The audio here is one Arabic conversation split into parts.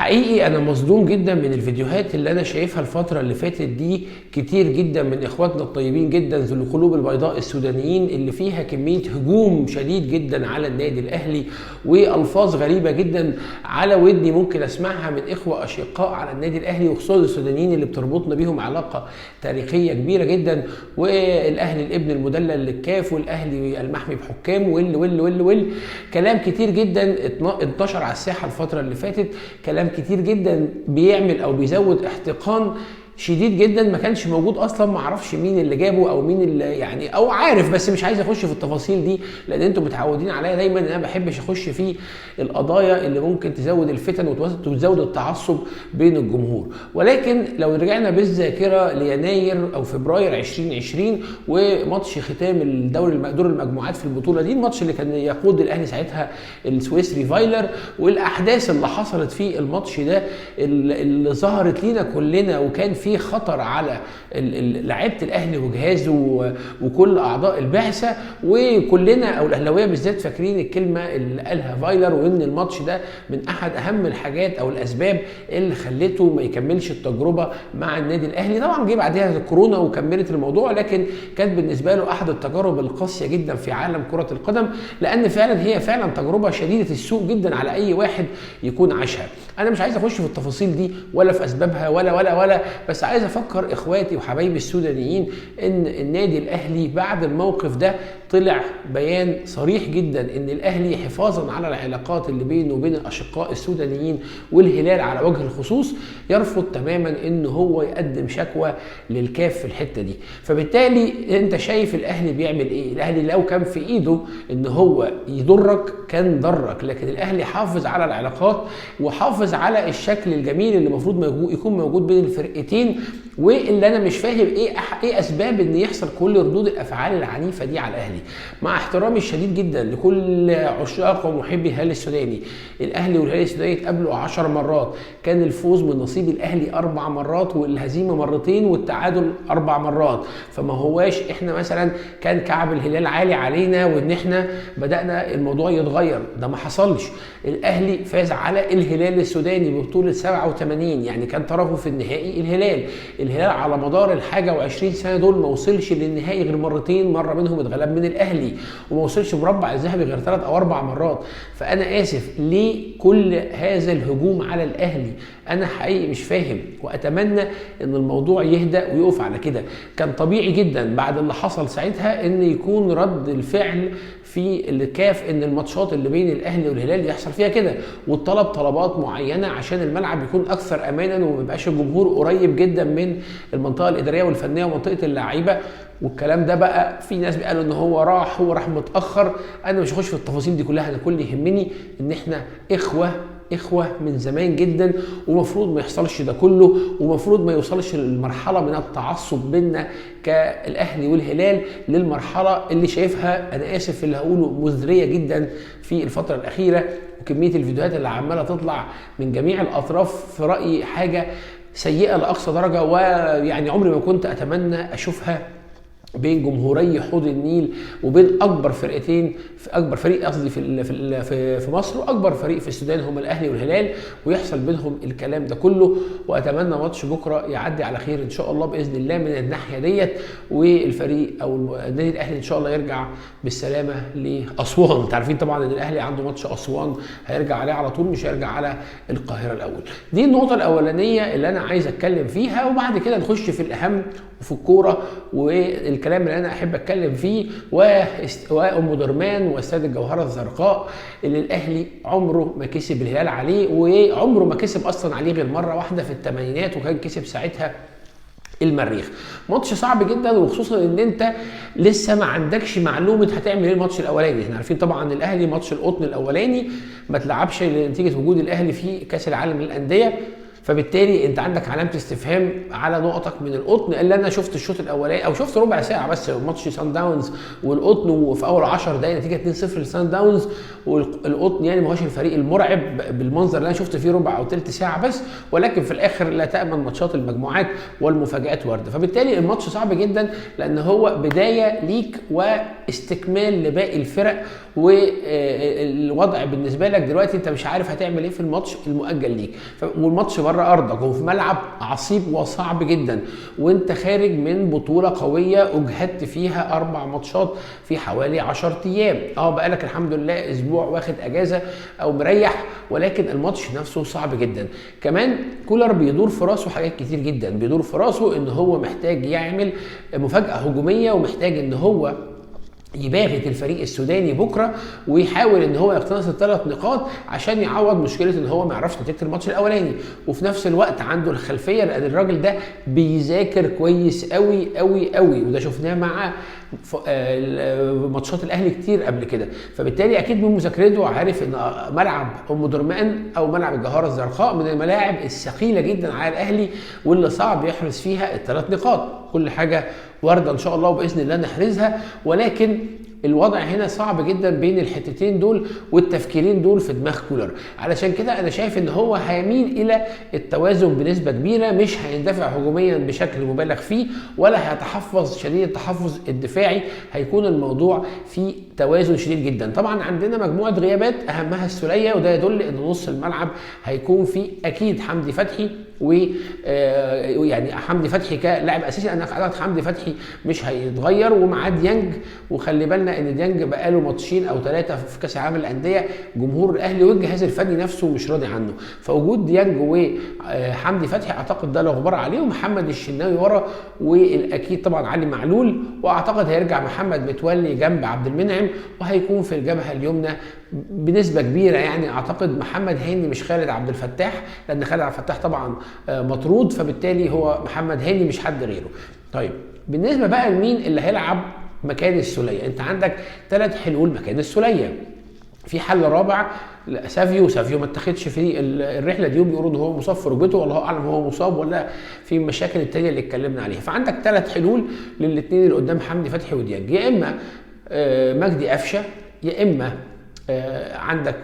حقيقي انا مصدوم جدا من الفيديوهات اللي انا شايفها الفتره اللي فاتت دي، كتير جدا من اخواتنا الطيبين جدا ذو القلوب البيضاء السودانيين، اللي فيها كميه هجوم شديد جدا على النادي الاهلي والفاظ غريبه جدا على ودني ممكن اسمعها من اخوه اشقاء على النادي الاهلي، وخصوصا السودانيين اللي بتربطنا بيهم علاقه تاريخيه كبيره جدا، والاهلي الابن المدلل للكاف، والاهلي المحمي بحكام وال كلام كتير جدا انتشر على الساحه الفتره اللي فاتت، كلام كتير جدا بيعمل او بيزود احتقان شديد جدا ما كانش موجود اصلا. ما اعرفش مين اللي جابه او مين اللي يعني، او عارف بس مش عايز اخش في التفاصيل دي، لان انتم متعودين عليا دايما ان انا ما بحبش اخش في القضايا اللي ممكن تزود الفتن وتزود التعصب بين الجمهور. ولكن لو رجعنا بالذاكره ليناير او فبراير 2020 وماتش ختام دور المجموعات في البطوله دي، الماتش اللي كان يقود الاهلي ساعتها السويسري فايلر، والاحداث اللي حصلت في الماتش ده اللي ظهرت لينا كلنا، وكان في خطر على لعيبه الاهلي وجهازه وكل اعضاء البعثه، وكلنا او الاهلاويه بالذات فاكرين الكلمه اللي قالها فايلر، وان الماتش ده من احد اهم الحاجات او الاسباب اللي خلته ما يكملش التجربه مع النادي الاهلي. طبعا جه بعدها الكورونا وكملت الموضوع، لكن كانت بالنسبه له احد التجارب القاسيه جدا في عالم كره القدم، لان هي فعلا تجربه شديده السوء جدا على اي واحد يكون عاشها. انا مش عايز اخش في التفاصيل دي ولا في اسبابها ولا بس عايز افكر اخواتي وحبايبي السودانيين ان النادي الاهلي بعد الموقف ده طلع بيان صريح جدا ان الاهلي حفاظا على العلاقات اللي بينه وبين الاشقاء السودانيين والهلال على وجه الخصوص يرفض تماما ان هو يقدم شكوى للكاف في الحته دي. فبالتالي انت شايف الاهلي بيعمل ايه؟ الاهلي لو كان في ايده ان هو يضرك كان ضرك، لكن الاهلي حافظ على العلاقات وحافظ على الشكل الجميل اللي المفروض يكون موجود بين الفرقتين. واللي انا مش فاهم ايه اسباب ان يحصل كل ردود الافعال العنيفه دي على الاهلي، مع احترامي الشديد جدا لكل عشاق ومحبي الهلال السوداني. الاهلي والهلال السوداني اتقابلوا 10 مرات، كان الفوز من نصيب الاهلي 4 مرات والهزيمه مرتين والتعادل 4 مرات، فما هواش احنا مثلا كان كعب الهلال عالي علينا وان احنا بدانا الموضوع يتغير، ده ما حصلش. الاهلي فاز على الهلال السوداني ببطوله 87، يعني كان طرفه في النهائي الهلال على مدار الحاجه و20 سنه دول ما وصلش للنهائي غير مرتين، مره منهم اتغلب من الاهلي، وما وصلش مربع الذهبي غير 3 أو 4 مرات. فانا اسف، ليه كل هذا الهجوم على الاهلي؟ انا حقيقي مش فاهم، واتمنى ان الموضوع يهدى ويقف على كده. كان طبيعي جدا بعد اللي حصل ساعتها ان يكون رد الفعل في الكاف ان الماتشات اللي بين الاهلي والهلال يحصل فيها كده، والطلب طلبات معينه عشان الملعب يكون اكثر امانا وما يبقاش الجمهور قريب جدا من المنطقه الاداريه والفنيه ومنطقه اللعيبه. والكلام ده بقى في ناس قالوا ان هو راح متاخر. انا مش هخش في التفاصيل دي كلها، انا كل اللي يهمني ان احنا اخوه من زمان جدا، ومفروض ما يحصلش ده كله، ومفروض ما يوصلش للمرحله من التعصب بيننا كالاهلي والهلال للمرحله اللي شايفها، انا اسف اللي هقوله، مزريه جدا في الفتره الاخيره. وكميه الفيديوهات اللي عماله تطلع من جميع الاطراف في رايي حاجه سيئه لاقصى درجه، ويعني عمري ما كنت اتمنى اشوفها بين جمهوري حوض النيل وبين اكبر فرقتين، في اكبر فريق قصدي في مصر واكبر فريق في السودان هم الاهلي والهلال، ويحصل بينهم الكلام ده كله. واتمنى ماتش بكره يعدي على خير ان شاء الله باذن الله من الناحيه ديت، والفريق او النادي الاهلي ان شاء الله يرجع بالسلامه لاسوان. انتوا عارفين طبعا ان الاهلي عنده ماتش اسوان هيرجع عليه على طول، مش هيرجع على القاهره الاول. دي النقطه الاولانيه اللي انا عايز اتكلم فيها، وبعد كده نخش في الاهم وفي الكوره والكلام اللي انا احب اتكلم فيه، وام درمان واستاد الجوهره الزرقاء اللي الاهلي عمره ما كسب الهلال عليه، وعمره ما كسب اصلا عليه غير مره واحده في الثمانينات، وكان كسب ساعتها المريخ. ماتش صعب جدا، وخصوصا ان انت لسه ما عندكش معلومه هتعمل ايه الماتش الاولاني. احنا عارفين طبعا الاهلي ماتش القطن الاولاني ما اتلعبش لنتيجه وجود الاهلي في كاس العالم للانديه، فبالتالي انت عندك علامه استفهام على نقطك من القطن. اللي انا شفت الشوط الاولاني او شفت ربع ساعه بس ماتش سان داونز والقطن، وفي اول 10 دقائق نتيجه 2-0 لسان داونز، والقطن يعني ما هوش الفريق المرعب بالمنظر اللي انا شفت فيه ربع او ثلث ساعه بس، ولكن في الاخر لا تامن ماتشات المجموعات والمفاجات وارده. فبالتالي الماتش صعب جدا لان هو بدايه ليك واستكمال لباقي الفرق، والوضع بالنسبه لك دلوقتي انت مش عارف هتعمل ايه في الماتش المؤجل ليك، والماتش بره ارضك وفي ملعب عصيب وصعب جدا، وانت خارج من بطوله قويه اجهدت فيها 4 ماتشات في حوالي 10 ايام. بقالك الحمد لله اسبوع واخد اجازه او مريح، ولكن الماتش نفسه صعب جدا. كمان كولر بيدور في راسه حاجات كتير جدا، بيدور في راسه ان هو محتاج يعمل مفاجاه هجوميه، ومحتاج ان هو يباغت الفريق السوداني بكره ويحاول ان هو يقتنص ال3 نقاط عشان يعوض مشكله ان هو ما يعرفش نتيجه الماتش الاولاني، وفي نفس الوقت عنده الخلفيه لان الراجل ده بيذاكر كويس قوي قوي قوي، وده شفناه مع ماتشات الاهلي كتير قبل كده. فبالتالي اكيد من مذاكرته عارف ان ملعب ام درمان او ملعب الجوهره الزرقاء من الملاعب الثقيله جدا على الاهلي، واللي صعب يحرز فيها ال3 نقاط. كل حاجه وارده ان شاء الله وباذن الله نحرزها، ولكن الوضع هنا صعب جدا بين الحتتين دول والتفكيرين دول في دماغ كولر. علشان كده انا شايف ان هو هيميل الى التوازن بنسبه كبيره، مش هيندفع هجوميا بشكل مبالغ فيه ولا هيتحفظ شديد التحفظ الدفاعي، هيكون الموضوع في توازن شديد جدا. طبعا عندنا مجموعه غيابات اهمها السوليه، وده يدل ان نص الملعب هيكون فيه اكيد حمدي فتحي، ويعني حمدي فتحي كلاعب اساسي. انا اعتقد حمدي فتحي مش هيتغير، ومعاه ديانج، وخلي بالنا ان ديانج بقاله ماتشين او 3 في كاس العالم للانديه جمهور الاهلي والجهاز الفني نفسه مش راضي عنه، فوجود ديانج وحمدي فتحي اعتقد ده لا غبار عليه، ومحمد الشناوي ورا، والاكيد طبعا علي معلول، واعتقد هيرجع محمد متولي جنب عبد المنعم، وهيكون في الجبهه اليمنى بنسبه كبيره يعني اعتقد محمد هاني مش خالد عبد الفتاح، لان خالد عبد الفتاح طبعا مطرود، فبالتالي هو محمد هاني مش حد غيره. طيب بالنسبه بقى لمين اللي هيلعب مكان السوليه، انت عندك 3 حلول مكان السوليه. في حل رابع سافيو ما اتخذش في الرحله دي، وبيقولوا ان هو مصاب في ركبته، والله اعلم هو مصاب ولا في المشاكل التانيه اللي اتكلمنا عليها. فعندك 3 حلول للاثنين اللي قدام حمدي فتحي وديانج، يا اما مجدي قفشه، يا اما عندك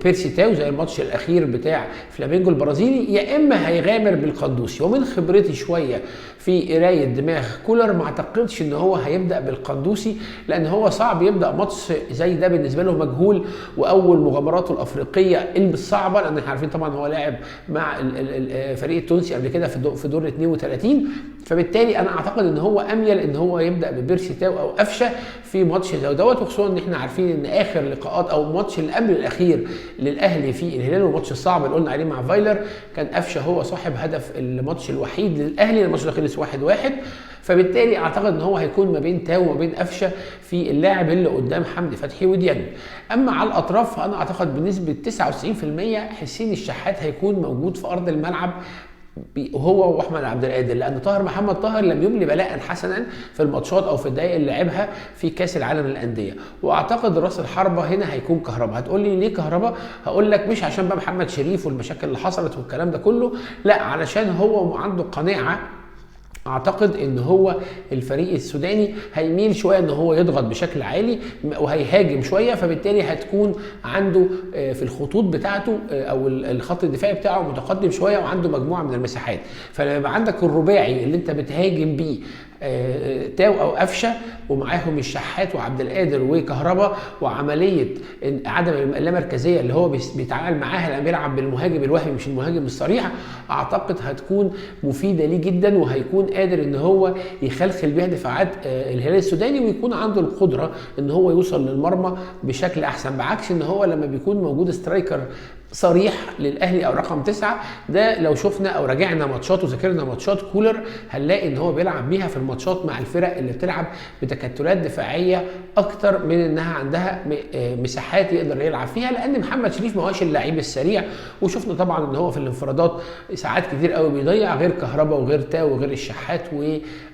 بيرسي تاو زي الماتش الاخير بتاع فلامينجو البرازيلي، يا اما هيغامر بالقندوسي. ومن خبرتي شويه في قرايه دماغ كولر ما اعتقدش ان هو هيبدا بالقندوسي، لان هو صعب يبدا ماتش زي ده بالنسبه له مجهول، واول مغامراته الافريقيه الصعبه، لان احنا عارفين طبعا هو لاعب مع الفريق التونسي قبل كده في دور 32. فبالتالي انا اعتقد ان هو اميل ان هو يبدا ببيرسي تاو او قفشه في ماتش زي دوت، وخصوصا ان احنا عارفين ان اخر لقاءات او الماتش اللي قبل الاخير للاهلي في الهلال والماتش الصعب اللي قلنا عليه مع فايلر كان قفشه هو صاحب هدف الماتش الوحيد للاهلي، الماتش ده خلص 1-1. فبالتالي اعتقد ان هو هيكون ما بين تاو وما بين قفشه في اللاعب اللي قدام حمدي فتحي وديانج. اما على الاطراف فانا اعتقد بنسبه 99% حسين الشحات هيكون موجود في ارض الملعب هو واحمد عبد القادر، لان محمد طاهر لم يملي بلاء حسنا في الماتشات او في الدقائق اللي لعبها في كاس العالم للانديه. واعتقد راس الحربه هنا هيكون كهربا. هتقول لي ليه كهربا؟ هقول لك مش عشان بقى محمد شريف والمشاكل اللي حصلت والكلام ده كله، لا، علشان هو عنده قناعه اعتقد ان هو الفريق السوداني هيميل شويه ان هو يضغط بشكل عالي وهيهاجم شويه، فبالتالي هتكون عنده في الخطوط بتاعته او الخط الدفاعي بتاعه متقدم شويه وعنده مجموعه من المساحات. فلما يبقى عندك الرباعي اللي انت بتهاجم بيه تاو او قفشه ومعاهم الشحات وعبد القادر وكهربا، وعمليه عدم اللامركزيه اللي هو بيتعامل معاها لما بيلعب بالمهاجم الوهمي مش المهاجم الصريح، اعتقد هتكون مفيده ليه جدا، وهيكون قادر ان هو يخلخل بيها دفاعات الهلال السوداني، ويكون عنده القدره ان هو يوصل للمرمى بشكل احسن، بعكس ان هو لما بيكون موجود سترايكر صريح للاهلي او رقم 9 ده لو شفنا او راجعنا ماتشات وذاكرنا ماتشات كولر هنلاقي ان هو بيلعب بيها في الماتشات مع الفرق اللي بتلعب بتكتلات دفاعيه اكتر من انها عندها مساحات يقدر يلعب فيها، لان محمد شريف ما هوش اللعيب السريع، وشفنا طبعا ان هو في الانفرادات ساعات كتير قوي بيضيع، غير كهربا وغير تاو وغير الشحات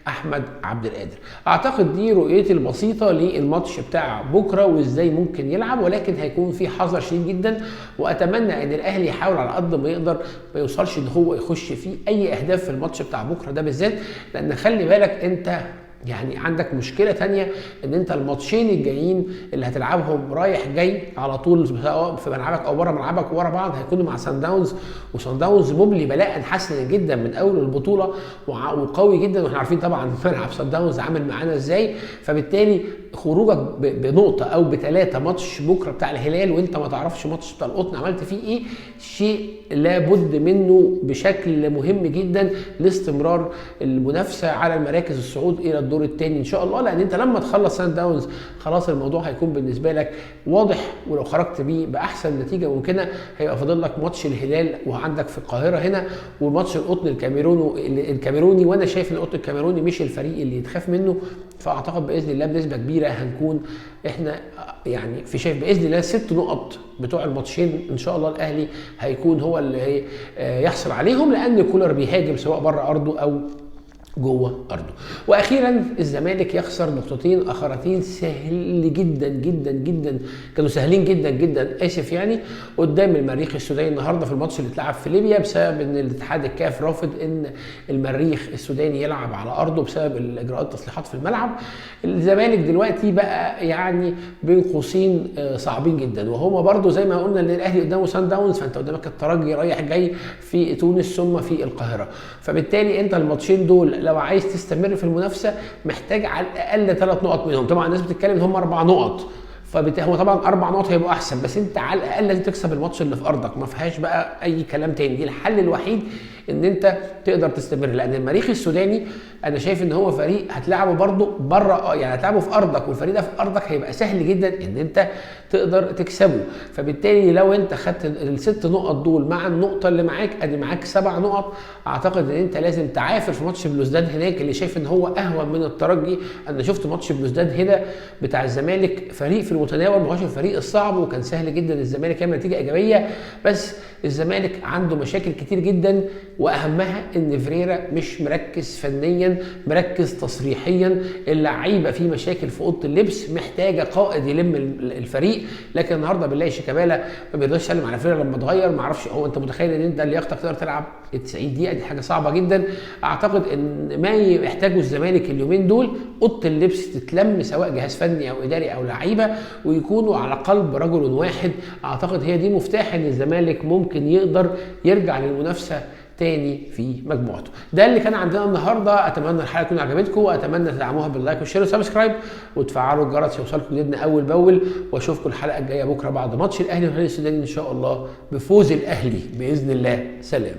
احمد عبد القادر. اعتقد دي رؤيتي البسيطه للماتش بتاع بكره وازاي ممكن يلعب، ولكن هيكون في حذر شديد جدا، واتمنى ان الاهلي يحاول على قد ما يقدر ما يوصلش ان هو يخش فيه اي اهداف في الماتش بتاع بكره ده بالذات، لان خلي بالك انت يعني عندك مشكله تانية، ان انت الماتشين الجايين اللي هتلعبهم رايح جاي على طول سواء في ملعبك او بره ملعبك ورا بعض هيكونوا مع سان داونز، وسان داونز مبلي بلاء حسنا جدا من اول البطوله وقوي جدا، واحنا عارفين طبعا ملعب سان داونز عامل معانا ازاي. فبالتالي خروجك بنقطه او بثلاثه ماتش بكره بتاع الهلال وانت ما تعرفش ماتش بتاع القطن عملت فيه ايه، شيء لابد منه بشكل مهم جدا لاستمرار المنافسه على المراكز الصعود الى الدور الثاني ان شاء الله، لان انت لما تخلص سان داونز خلاص الموضوع هيكون بالنسبه لك واضح، ولو خرجت بيه باحسن نتيجه ممكنه هيبقى فاضل لك ماتش الهلال وعندك في القاهره هنا، وماتش القطن الكاميروني، وانا شايف ان القطن الكاميروني مش الفريق اللي يتخاف منه. فاعتقد باذن الله بنسبه كبيره هنكون احنا يعني في شايف باذن الله 6 نقط بتوع الماتشين ان شاء الله الاهلي هيكون هو اللي يحصل عليهم، لان كولر بيهاجم سواء بره ارضه او جوه ارضه. واخيرا الزمالك يخسر نقطتين اخرتين سهل جدا جدا جدا، كانوا سهلين جدا جدا اسف يعني، قدام المريخ السوداني النهارده في الماتش اللي اتلعب في ليبيا، بسبب ان الاتحاد الكاف رافض ان المريخ السوداني يلعب على ارضه بسبب الاجراءات التصليحات في الملعب. الزمالك دلوقتي بقى يعني بين قوسين صعبين جدا، وهما برده زي ما قلنا ان الاهلي قدامه سان داونز، فانت قدامك الترجي رايح جاي في تونس ثم في القاهره، فبالتالي انت الماتشين دول لو عايز تستمر في المنافسه محتاج على الاقل 3 نقط منهم. طبعا الناس بتتكلم ان هم 4 نقط، هو طبعا 4 نقط هيبقوا احسن، بس انت على الاقل لازم تكسب الماتش اللي في ارضك، ما فيهاش بقى اي كلام تاني. دي الحل الوحيد ان انت تقدر تستمر، لان المريخ السوداني انا شايف ان هو فريق هتلعبه برده بره، يعني هتلعبه في ارضك، والفريق ده في ارضك هيبقى سهل جدا ان انت تقدر تكسبه. فبالتالي لو انت خدت ال6 نقط دول مع النقطه اللي معاك ادي معاك 7 نقط، اعتقد ان انت لازم تعافر في ماتش بلوزداد هناك اللي شايف ان هو اهون من الترجي. انا شفت ماتش بلوزداد هنا بتاع الزمالك، فريق في المتناول، ما هوش الفريق الصعب، وكان سهل جدا الزمالك يعمل نتيجه ايجابيه، بس الزمالك عنده مشاكل كتير جدا، واهمها ان فريرا مش مركز فنيا، مركز تصريحيا، اللعيبه في مشاكل في اوضه اللبس، محتاجه قائد يلم الفريق. لكن النهارده بنلاقي شيكابالا ما بيقدرش يسلم على فريرا لما اتغير، ما اعرفش هو انت متخيل ان انت لياقتك تقدر تلعب 90 دقيقه؟ دي حاجه صعبه جدا. اعتقد ان ما يحتاجه الزمالك اليومين دول اوضه اللبس تتلم، سواء جهاز فني او اداري او لعيبه، ويكونوا على قلب رجل واحد. اعتقد هي دي مفتاح ان الزمالك ممكن يقدر يرجع للمنافسه تاني في مجموعته. ده اللي كان عندنا النهارده، اتمنى الحلقه تكون عجبتكم، واتمنى تدعموها باللايك والشير والسبسكرايب وتفعلوا الجرس يوصلكم جديدنا اول باول، واشوفكم الحلقه الجايه بكره بعد ماتش الاهلي والهلال السوداني ان شاء الله بفوز الاهلي باذن الله. سلام.